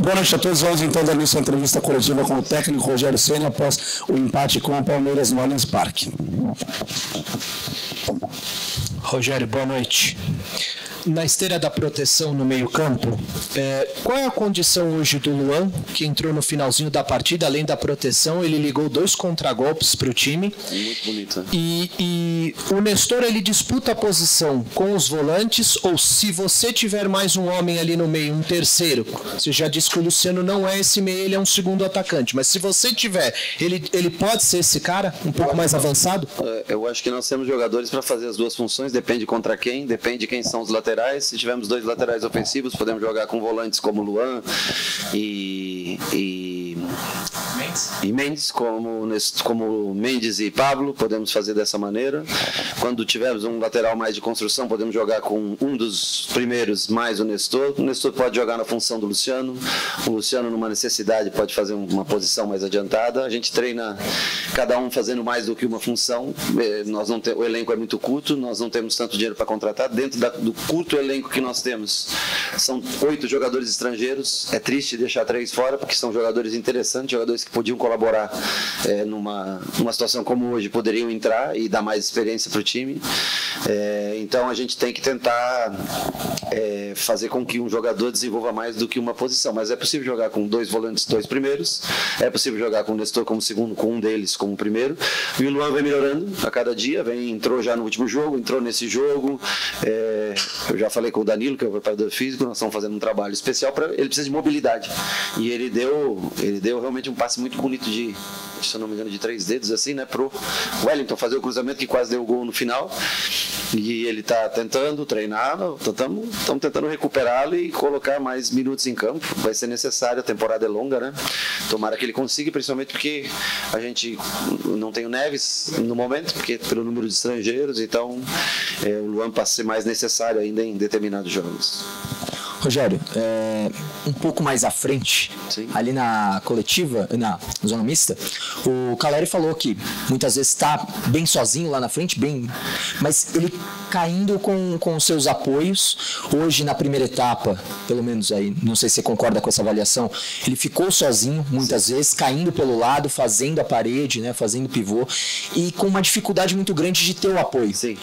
Boa noite a todos. Vamos então dar início à entrevista coletiva com o técnico Rogério Ceni após o empate com o Palmeiras no Allianz Parque. Rogério, boa noite. Na esteira da proteção no meio-campo, qual é a condição hoje do Luan, que entrou no finalzinho da partida, além da proteção, ele ligou 2 contragolpes para o time. Muito bonito. E o Nestor, ele disputa a posição com os volantes, ou se você tiver mais um homem ali no meio, um terceiro, você já disse que o Luciano não é esse meio, ele é um segundo atacante, mas se você tiver, ele pode ser esse cara, um pouco mais avançado? Eu acho que nós temos jogadores para fazer as duas funções, depende contra quem, depende de quem são os laterais. Se tivermos 2 laterais ofensivos, podemos jogar com volantes como Luan e Mendes, como Mendes e Pablo, podemos fazer dessa maneira. Quando tivermos um lateral mais de construção, podemos jogar com um dos primeiros mais o Nestor. O Nestor pode jogar na função do Luciano. O Luciano, numa necessidade, pode fazer uma posição mais adiantada. A gente treina cada um fazendo mais do que uma função. O elenco é muito curto, nós não temos tanto dinheiro para contratar. Dentro do curto elenco que nós temos, são 8 jogadores estrangeiros. É triste deixar 3 fora, porque são jogadores interessantes, jogadores que podiam colaborar numa situação como hoje, poderiam entrar e dar mais experiência para o time. Então a gente tem que tentar fazer com que um jogador desenvolva mais do que uma posição, mas é possível jogar com 2 volantes, 2 primeiros, é possível jogar com o Nestor como segundo, com um deles como primeiro, e o Luan vem melhorando a cada dia, entrou já no último jogo, entrou nesse jogo. Eu já falei com o Danilo, que é o preparador físico, nós estamos fazendo um trabalho especial para ele, precisa de mobilidade, e ele deu realmente um passe muito bonito se eu não me engano, de 3 dedos, assim, né, pro Wellington fazer o cruzamento que quase deu o gol no final. E ele está tentando treinar, estamos tentando recuperá-lo e colocar mais minutos em campo. Vai ser necessário, a temporada é longa, né? Tomara que ele consiga, principalmente porque a gente não tem o Neves no momento, porque pelo número de estrangeiros, então o Luan passa a ser mais necessário ainda em determinados jogos. Rogério, um pouco mais à frente, sim, ali na coletiva, na zona mista, o Caleri falou que muitas vezes está bem sozinho lá na frente, mas ele caindo com seus apoios. Hoje, na primeira etapa, pelo menos aí, não sei se você concorda com essa avaliação, ele ficou sozinho muitas vezes, caindo pelo lado, fazendo a parede, né, fazendo pivô, e com uma dificuldade muito grande de ter o apoio. Sim.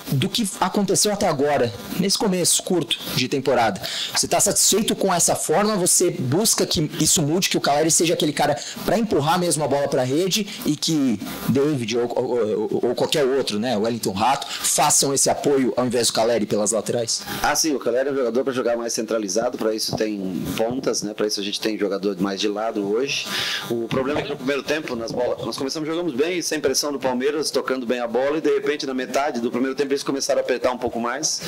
Do que aconteceu até agora, nesse começo curto de temporada, você está satisfeito com essa forma? Você busca que isso mude, que o Caleri seja aquele cara para empurrar mesmo a bola para a rede e que David ou qualquer outro, né, o Wellington Rato, façam esse apoio ao invés do Caleri pelas laterais? Sim, o Caleri é um jogador para jogar mais centralizado, para isso tem pontas, né, para isso a gente tem jogador mais de lado hoje. O problema é que no primeiro tempo, nas bolas, nós jogamos bem, sem pressão do Palmeiras, tocando bem a bola, e de repente na metade do primeiro tempo eles começaram a apertar um pouco mais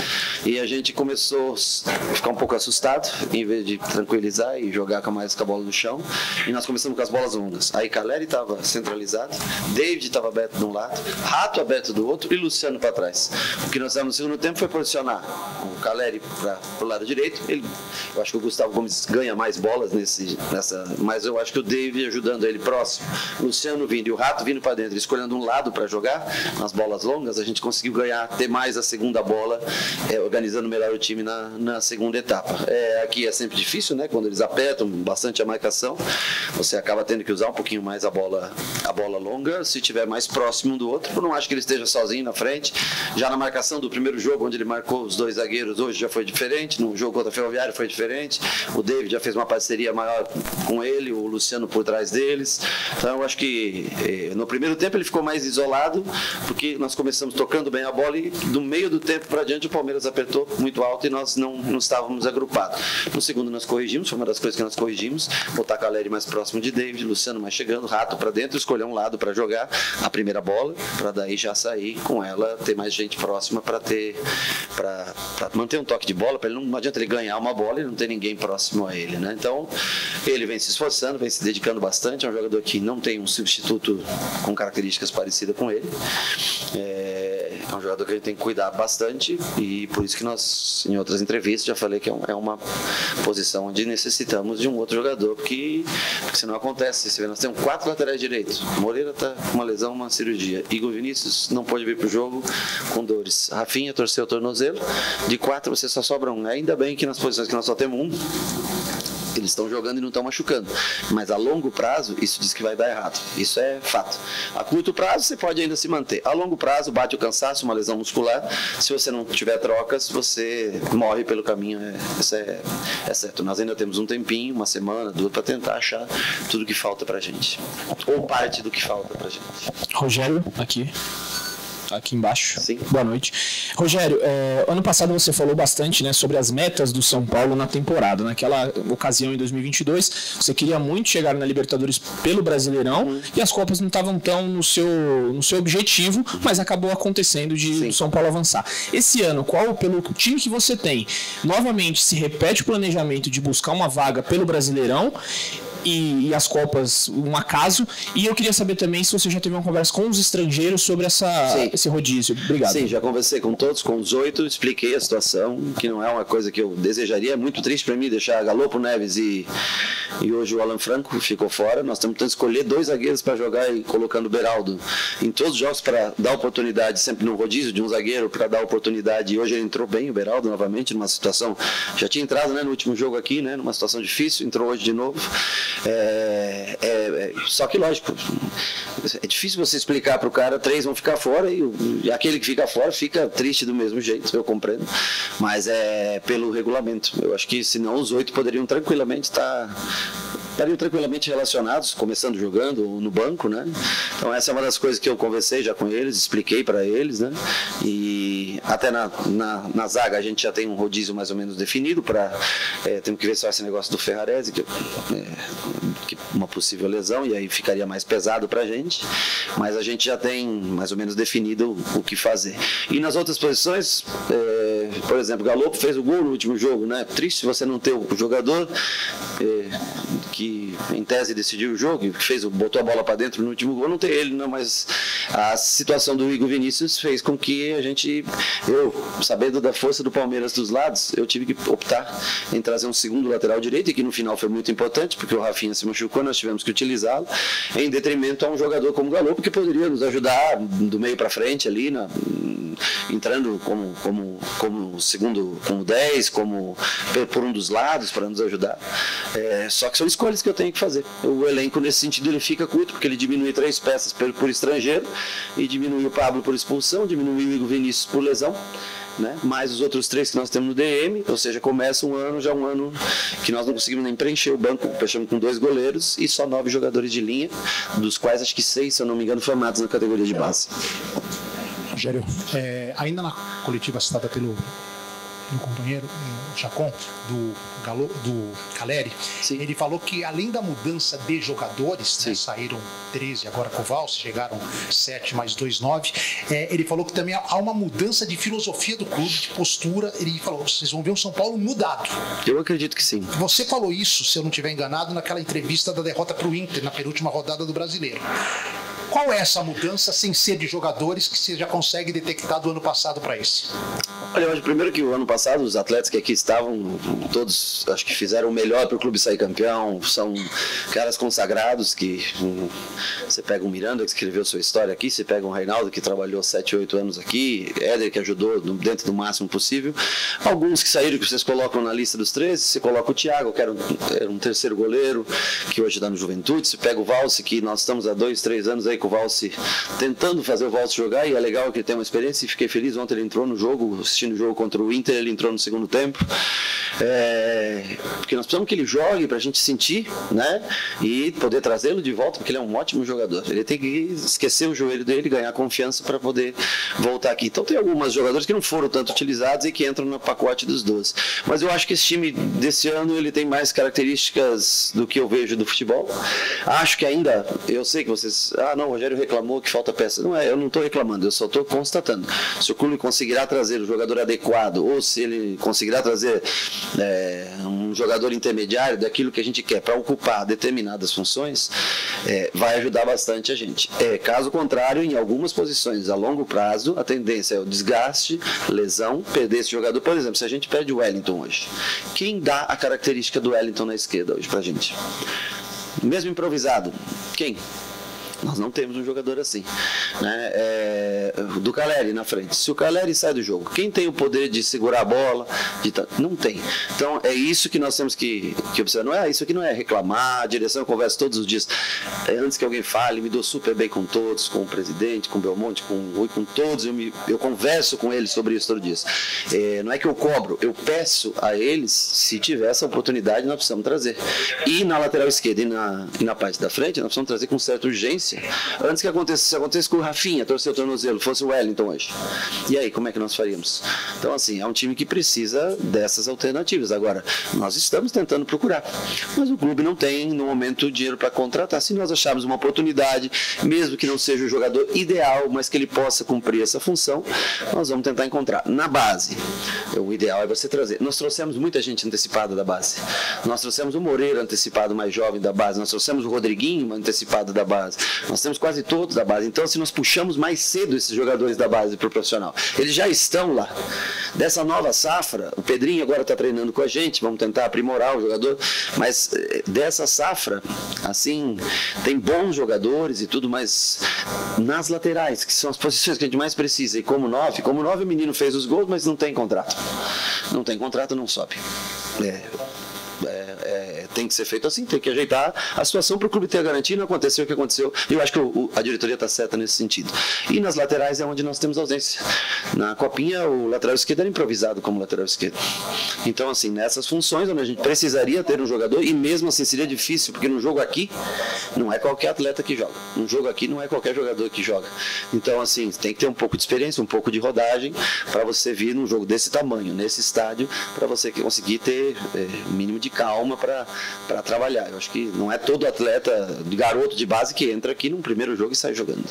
e a gente começou a ficar um pouco assustado, em vez de tranquilizar e jogar mais com a bola no chão, e nós começamos com as bolas longas. Aí Caleri estava centralizado, David estava aberto de um lado, Rato aberto do outro e Luciano para trás. O que nós fizemos no segundo tempo foi posicionar o Caleri para o lado direito. Eu acho que o Gustavo Gomes ganha mais bolas mas eu acho que o David ajudando ele próximo, Luciano vindo e o Rato vindo para dentro, escolhendo um lado para jogar nas bolas longas, a gente conseguiu ter mais a segunda bola, organizando melhor o time na segunda etapa. Aqui é sempre difícil, né? Quando eles apertam bastante a marcação, você acaba tendo que usar um pouquinho mais a bola longa, se estiver mais próximo um do outro. Eu não acho que ele esteja sozinho na frente. Já na marcação do primeiro jogo, onde ele marcou os 2 zagueiros, hoje já foi diferente. No jogo contra a Ferroviária foi diferente. O David já fez uma parceria maior com ele, o Luciano por trás deles. Então eu acho que no primeiro tempo ele ficou mais isolado, porque nós começamos tocando bem a bola e do meio do tempo para diante o Palmeiras apertou muito alto e nós não estávamos agrupados. No segundo nós corrigimos, foi uma das coisas que nós corrigimos, botar Caleri mais próximo de David, Luciano mais chegando, Rato para dentro, escolher um lado para jogar a primeira bola, para daí já sair com ela, ter mais gente próxima para manter um toque de bola, para ele não adianta ele ganhar uma bola e não ter ninguém próximo a ele, né? Então ele vem se esforçando, vem se dedicando bastante, é um jogador que não tem um substituto com características parecidas com ele. É um jogador que a gente tem que cuidar bastante e por isso que nós, em outras entrevistas, já falei que é uma posição onde necessitamos de um outro jogador, porque senão acontece. Você vê, nós temos 4 laterais direitos. Moreira está com uma lesão, uma cirurgia. Igor Vinícius não pode vir para o jogo com dores. Rafinha torceu o tornozelo. De 4 você só sobra um. Ainda bem que nas posições que nós só temos um, eles estão jogando e não estão machucando. Mas a longo prazo, isso diz que vai dar errado. Isso é fato. A curto prazo, você pode ainda se manter. A longo prazo, bate o cansaço, uma lesão muscular. Se você não tiver trocas, você morre pelo caminho. Isso é certo. Nós ainda temos um tempinho, uma semana, 2, para tentar achar tudo que falta pra gente. Ou parte do que falta pra gente. Rogério, aqui embaixo. Sim. Boa noite. Rogério, ano passado você falou bastante, né, sobre as metas do São Paulo na temporada. Naquela ocasião, em 2022, você queria muito chegar na Libertadores pelo Brasileirão e as Copas não estavam tão no seu objetivo, mas acabou acontecendo de São Paulo avançar. Esse ano, pelo time que você tem, novamente se repete o planejamento de buscar uma vaga pelo Brasileirão e as Copas, um acaso. E eu queria saber também se você já teve uma conversa com os estrangeiros sobre esse rodízio. Obrigado. Sim, já conversei com todos, com os 8, expliquei a situação, que não é uma coisa que eu desejaria. É muito triste para mim deixar Galopo, Neves e hoje o Alan Franco ficou fora. Nós estamos tentando escolher 2 zagueiros para jogar e colocando o Beraldo em todos os jogos para dar oportunidade, sempre no rodízio de um zagueiro, para dar oportunidade. E hoje ele entrou bem, o Beraldo, novamente, numa situação... Já tinha entrado, né, no último jogo aqui, né, numa situação difícil, entrou hoje de novo. Só que, lógico, é difícil você explicar para o cara, 3 vão ficar fora e aquele que fica fora fica triste do mesmo jeito, eu compreendo, mas é pelo regulamento. Eu acho que senão os 8 poderiam tranquilamente estariam tranquilamente relacionados, começando jogando ou no banco, né? Então essa é uma das coisas que eu conversei já com eles, expliquei para eles, né? E até na zaga a gente já tem um rodízio mais ou menos definido temos que ver só esse negócio do Ferrarese, que uma possível lesão, e aí ficaria mais pesado pra gente, mas a gente já tem mais ou menos definido o que fazer. E nas outras posições, por exemplo, Galopo fez o gol no último jogo, né? Triste você não ter o jogador que em tese decidiu o jogo, que botou a bola para dentro no último gol, não ter ele, não, mas a situação do Igor Vinícius fez com que eu, sabendo da força do Palmeiras dos lados, eu tive que optar em trazer um segundo lateral direito, e que no final foi muito importante, porque o Rafinha se machucou, nós tivemos que utilizá-lo, em detrimento a um jogador como o Galopo, que poderia nos ajudar do meio para frente ali, entrando como segundo, como 10, por um dos lados, para nos ajudar. Só que são escolhas que eu tenho que fazer. O elenco, nesse sentido, ele fica curto, porque ele diminui 3 peças por estrangeiro, e diminui o Pablo por expulsão, diminui o Igor Vinícius por lesão, né? Mais os outros 3 que nós temos no DM, ou seja, começa um ano que nós não conseguimos nem preencher o banco, fechamos com 2 goleiros e só 9 jogadores de linha, dos quais acho que 6, se eu não me engano, formados na categoria de base. Rogério, ainda na coletiva citada pelo companheiro Chacon, do Caleri, sim, ele falou que além da mudança de jogadores, né, saíram 13 agora com o Valse, chegaram 7 mais 2, 9, ele falou que também há uma mudança de filosofia do clube, de postura. Ele falou, vocês vão ver o São Paulo mudado. Eu acredito que sim. Você falou isso, se eu não estiver enganado, naquela entrevista da derrota para o Inter, na penúltima rodada do Brasileiro. Qual é essa mudança, sem ser de jogadores, que você já consegue detectar do ano passado para esse? Olha, eu acho primeiro que o ano passado os atletas que aqui estavam, todos acho que fizeram o melhor para o clube sair campeão, são caras consagrados que você pega um Miranda que escreveu sua história aqui, você pega um Reinaldo que trabalhou 7, 8 anos aqui, Éder que ajudou dentro do máximo possível, alguns que saíram que vocês colocam na lista dos 13, você coloca o Thiago, que era um terceiro goleiro, que hoje está no Juventude, você pega o Valse, que nós estamos há 2, 3 anos aí com o Valse, tentando fazer o Valse jogar, e é legal que ele tem uma experiência, e fiquei feliz, ontem ele entrou no jogo, assistindo o jogo contra o Inter, ele entrou no segundo tempo, porque nós precisamos que ele jogue para a gente sentir, né, e poder trazê-lo de volta, porque ele é um ótimo jogador, ele tem que esquecer o joelho dele, ganhar confiança para poder voltar aqui. Então tem alguns jogadores que não foram tanto utilizados e que entram no pacote dos 12, mas eu acho que esse time desse ano ele tem mais características do que eu vejo do futebol. Acho que ainda, eu sei que vocês, não, o Rogério reclamou que falta peça. Não é, eu não estou reclamando, eu só estou constatando. Se o clube conseguirá trazer o jogador adequado, ou se ele conseguirá trazer um jogador intermediário daquilo que a gente quer para ocupar determinadas funções, vai ajudar bastante a gente. Caso contrário, em algumas posições a longo prazo, a tendência é o desgaste, lesão, perder esse jogador. Por exemplo, se a gente perde o Wellington hoje, quem dá a característica do Wellington na esquerda hoje pra gente? Mesmo improvisado, quem? Nós não temos um jogador assim, né? Do Caleri na frente. Se o Caleri sai do jogo, quem tem o poder de segurar a bola? Não tem. Então é isso que nós temos que observar. Isso aqui não é reclamar, a direção eu converso todos os dias. Antes que alguém fale, me dou super bem com todos, com o presidente, com o Belmonte, com o Rui, com todos. Eu converso com eles sobre isso todo dia. Não é que eu cobro, eu peço a eles, se tiver essa oportunidade, nós precisamos trazer. E na lateral esquerda e na parte da frente, nós precisamos trazer com certa urgência. Antes que aconteça com o Rafinha, torcer o tornozelo, fosse o Wellington hoje. E aí, como é que nós faríamos? Então, assim, é um time que precisa dessas alternativas. Agora, nós estamos tentando procurar, mas o clube não tem, no momento, dinheiro para contratar. Se nós acharmos uma oportunidade, mesmo que não seja o jogador ideal, mas que ele possa cumprir essa função, nós vamos tentar encontrar. Na base, o ideal é você trazer. Nós trouxemos muita gente antecipada da base. Nós trouxemos o Moreira antecipado, mais jovem da base. Nós trouxemos o Rodriguinho antecipado da base. Nós temos quase todos da base. Então, se nós puxamos mais cedo esses jogadores da base para o profissional, eles já estão lá. Dessa nova safra, o Pedrinho agora está treinando com a gente, vamos tentar aprimorar o jogador, mas dessa safra, assim, tem bons jogadores e tudo, mas nas laterais, que são as posições que a gente mais precisa, e como 9 o menino fez os gols, mas não tem contrato. Não tem contrato, não sobe. Tem que ser feito assim, tem que ajeitar a situação para o clube ter a garantia. Não aconteceu o que aconteceu, e eu acho que a diretoria está certa nesse sentido. E nas laterais é onde nós temos ausência. Na Copinha, o lateral esquerdo era improvisado como lateral esquerdo. Então, assim, nessas funções onde a gente precisaria ter um jogador, e mesmo assim seria difícil, porque no jogo aqui não é qualquer atleta que joga. No jogo aqui não é qualquer jogador que joga. Então, assim, tem que ter um pouco de experiência, um pouco de rodagem para você vir num jogo desse tamanho, nesse estádio, para você conseguir ter o mínimo de calma para trabalhar. Eu acho que não é todo atleta, garoto de base, que entra aqui num primeiro jogo e sai jogando.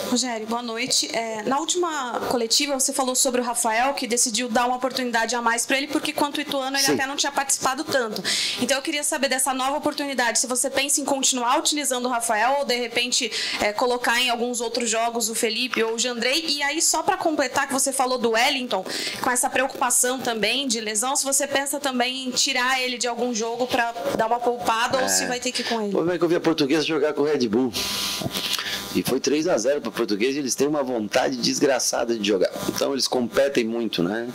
Rogério, boa noite. Na última coletiva você falou sobre o Rafael, que decidiu dar uma oportunidade a mais para ele, porque quanto o Ituano ele até não tinha participado tanto. Então eu queria saber dessa nova oportunidade, se você pensa em continuar utilizando o Rafael ou de repente colocar em alguns outros jogos o Felipe ou o Jandrei. E aí, só para completar, que você falou do Wellington, com essa preocupação também de lesão, se você pensa também em tirar ele de algum jogo para dar uma poupada ou se vai ter que ir com ele? Como é que eu vi a Portuguesa jogar com o Red Bull? E foi 3-0 para o Português, e eles têm uma vontade desgraçada de jogar. Então eles competem muito, né?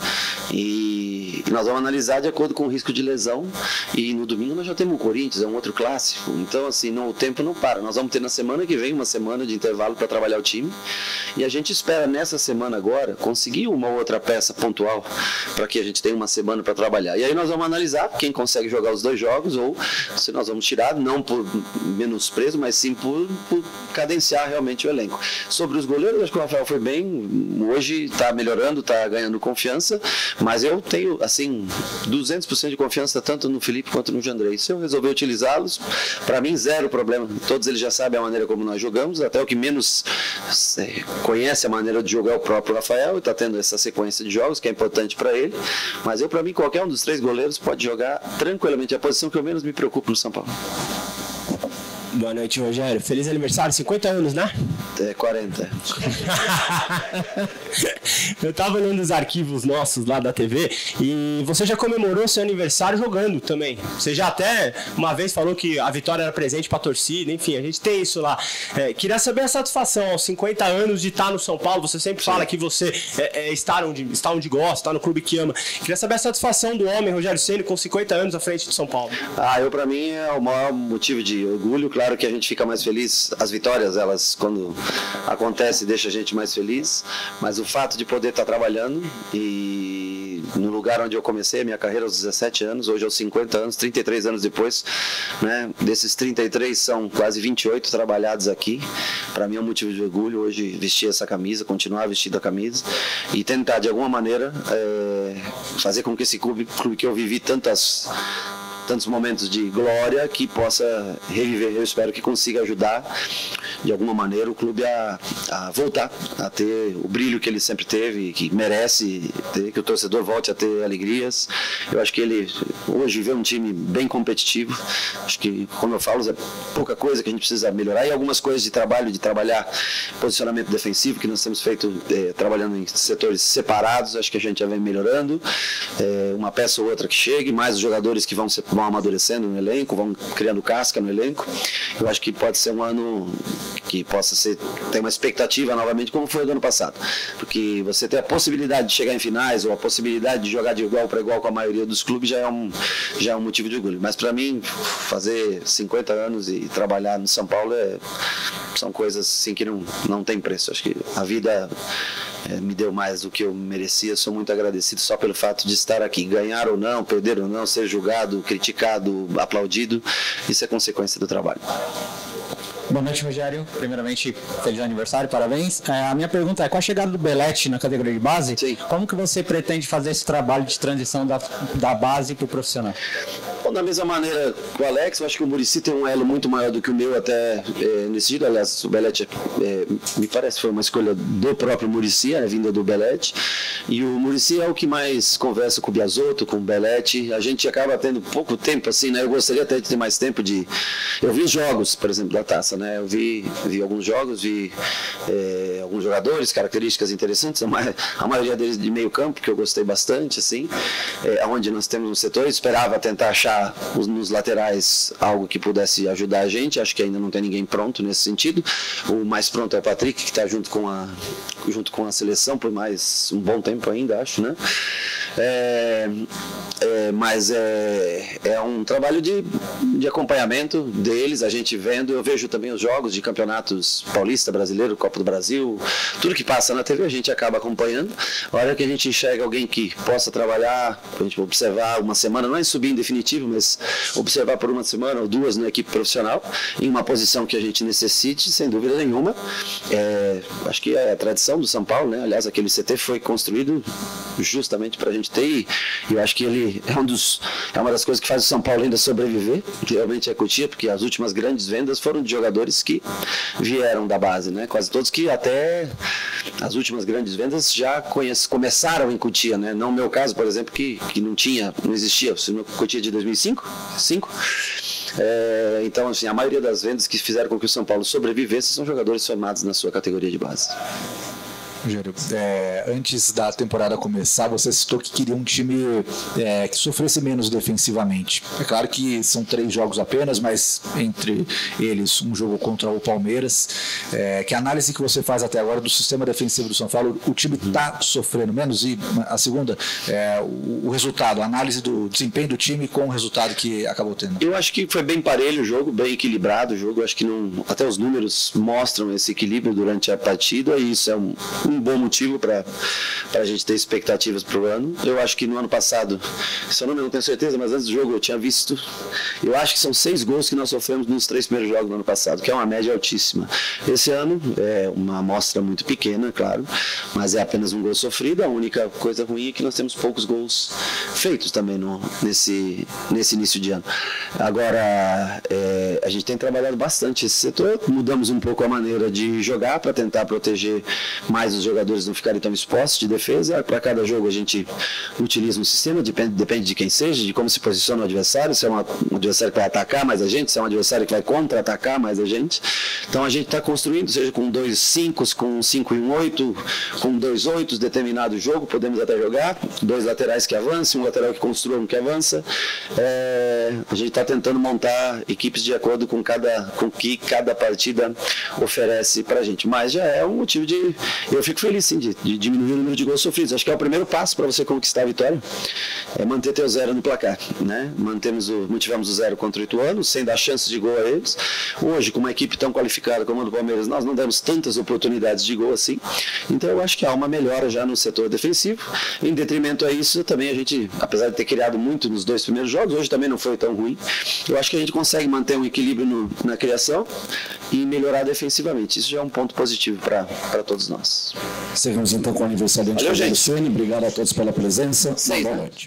E nós vamos analisar de acordo com o risco de lesão. E no domingo nós já temos o Corinthians, é um outro clássico. Então, assim, o tempo não para. Nós vamos ter na semana que vem uma semana de intervalo para trabalhar o time. E a gente espera nessa semana agora conseguir uma outra peça pontual para que a gente tenha uma semana para trabalhar. E aí nós vamos analisar quem consegue jogar os 2 jogos ou se nós vamos tirar, não por menosprezo, mas sim por cadenciar realmente o elenco. Sobre os goleiros, acho que o Rafael foi bem, hoje está melhorando, está ganhando confiança, mas eu tenho, assim, 200% de confiança tanto no Felipe quanto no Jandrei. Se eu resolver utilizá-los, para mim, zero problema. Todos eles já sabem a maneira como nós jogamos, até o que menos conhece a maneira de jogar é o próprio Rafael, e está tendo essa sequência de jogos, que é importante para ele, mas para mim, qualquer um dos 3 goleiros pode jogar tranquilamente, a posição que eu menos me preocupo no São Paulo. Boa noite, Rogério. Feliz aniversário, 50 anos, né? 40. Eu tava olhando os arquivos nossos lá da TV e você já comemorou seu aniversário jogando também. Você já até uma vez falou que a vitória era presente pra torcida, enfim, a gente tem isso lá. Queria saber a satisfação aos 50 anos de estar no São Paulo. Você sempre fala que você está onde gosta, está no clube que ama. Queria saber a satisfação do homem, Rogério Ceni, com 50 anos à frente de São Paulo. Pra mim é o maior motivo de orgulho. Claro que a gente fica mais feliz, as vitórias, elas quando acontecem deixam a gente mais feliz, mas o fato de poder estar trabalhando e no lugar onde eu comecei a minha carreira aos 17 anos, hoje aos 50 anos, 33 anos depois, né, desses 33 são quase 28 trabalhados aqui, para mim é um motivo de orgulho hoje vestir essa camisa, continuar vestindo a camisa e tentar de alguma maneira fazer com que esse clube que eu vivi tantos momentos de glória, que possa reviver. Eu espero que consiga ajudar de alguma maneira o clube a voltar a ter o brilho que ele sempre teve, que merece ter, que o torcedor volte a ter alegrias. Eu acho que ele hoje vê um time bem competitivo. Acho que, como eu falo, é pouca coisa que a gente precisa melhorar, e algumas coisas de trabalhar posicionamento defensivo, que nós temos feito trabalhando em setores separados. Acho que a gente já vem melhorando, uma peça ou outra que chegue, mais os jogadores que vão amadurecendo no elenco, vão criando casca no elenco. Eu acho que pode ser um ano que possa ter uma expectativa novamente como foi o do ano passado, porque você ter a possibilidade de chegar em finais ou a possibilidade de jogar de igual para igual com a maioria dos clubes já é um motivo de orgulho. Mas para mim, fazer 50 anos e trabalhar no São Paulo são coisas assim que não tem preço. Acho que a vida me deu mais do que eu merecia. Sou muito agradecido só pelo fato de estar aqui. Ganhar ou não, perder ou não, ser julgado, criticado, aplaudido, isso é consequência do trabalho. Boa noite, Rogério. Primeiramente, feliz aniversário, parabéns. A minha pergunta é, com a chegada do Belletti na categoria de base, sim, como que você pretende fazer esse trabalho de transição da base para o profissional? Bom, da mesma maneira que o Alex, eu acho que o Muricy tem um elo muito maior do que o meu até nesse sentido. Aliás, o Belletti, me parece, foi uma escolha do próprio Muricy, a vinda do Belletti. E o Muricy é o que mais conversa com o Biasotto, com o Belletti. A gente acaba tendo pouco tempo, assim, né? Eu gostaria até de ter mais tempo de... Eu vi jogos, por exemplo, da Taça, né? Eu vi alguns jogos, vi alguns jogadores, características interessantes, a maioria deles de meio campo, que eu gostei bastante, assim, onde nós temos um setor. Esperava tentar achar nos laterais algo que pudesse ajudar a gente. Acho que ainda não tem ninguém pronto nesse sentido. O mais pronto é o Patrick, que está junto com a seleção por mais um bom tempo ainda, acho, né? Mas é um trabalho de acompanhamento deles, a gente vendo. Eu vejo também os jogos de campeonatos paulista, brasileiro, Copa do Brasil, tudo que passa na TV a gente acaba acompanhando. A hora que a gente enxerga alguém que possa trabalhar, a gente observar uma semana, não é subir em definitivo, mas observar por uma semana ou duas na equipe profissional, em uma posição que a gente necessite, sem dúvida nenhuma. Acho que é a tradição do São Paulo, né? Aliás, aquele CT foi construído justamente para a gente ter, e eu acho que ele é uma das coisas que faz o São Paulo ainda sobreviver, realmente é Cotia, porque as últimas grandes vendas foram de jogadores que vieram da base, né? Quase todos que até as últimas grandes vendas já começaram em Cotia, né? Não o meu caso, por exemplo, que não existia, o Cotia de 2005, então, assim, a maioria das vendas que fizeram com que o São Paulo sobrevivesse são jogadores formados na sua categoria de base. Rogério, antes da temporada começar, você citou que queria um time que sofresse menos defensivamente. É claro que são 3 jogos apenas, mas entre eles um jogo contra o Palmeiras. Que análise que você faz até agora do sistema defensivo do São Paulo? O time está sofrendo menos? E a segunda, o resultado, a análise do desempenho do time com o resultado que acabou tendo. Eu acho que foi bem parelho o jogo, bem equilibrado o jogo. Eu acho que até os números mostram esse equilíbrio durante a partida, e isso é um bom motivo para a gente ter expectativas para o ano. Eu acho que no ano passado, seu nome eu não tenho certeza, mas antes do jogo eu tinha visto, eu acho que são 6 gols que nós sofremos nos 3 primeiros jogos do ano passado, que é uma média altíssima. Esse ano é uma amostra muito pequena, claro, mas é apenas um gol sofrido. A única coisa ruim é que nós temos poucos gols feitos também nesse início de ano. Agora, a gente tem trabalhado bastante esse setor, mudamos um pouco a maneira de jogar para tentar proteger mais os jogadores não ficarem tão expostos de defesa. Para cada jogo a gente utiliza um sistema, depende de quem seja, de como se posiciona o adversário, se é um adversário que vai atacar mais a gente, se é um adversário que vai contra-atacar mais a gente. Então a gente está construindo, seja com 2 5s, com 5 e 1 8, com 2 8s, determinado jogo, podemos até jogar, 2 laterais que avancem, um lateral que construa, um que avança. A gente está tentando montar equipes de acordo com o que cada partida oferece para a gente, mas já é um motivo de... Eu fico feliz, sim, de diminuir o número de gols sofridos. Acho que é o primeiro passo para você conquistar a vitória, é manter teu 0 no placar, né? Mantivemos o 0 contra o Ituano, sem dar chance de gol a eles. Hoje, com uma equipe tão qualificada como a do Palmeiras, nós não demos tantas oportunidades de gol assim. Então eu acho que há uma melhora já no setor defensivo. Em detrimento a isso, também a gente, apesar de ter criado muito nos 2 primeiros jogos, hoje também não foi tão ruim. Eu acho que a gente consegue manter um equilíbrio na criação e melhorar defensivamente. Isso já é um ponto positivo para todos nós. Seguimos então com o aniversariante Rogério Ceni. Obrigado a todos pela presença. Boa noite.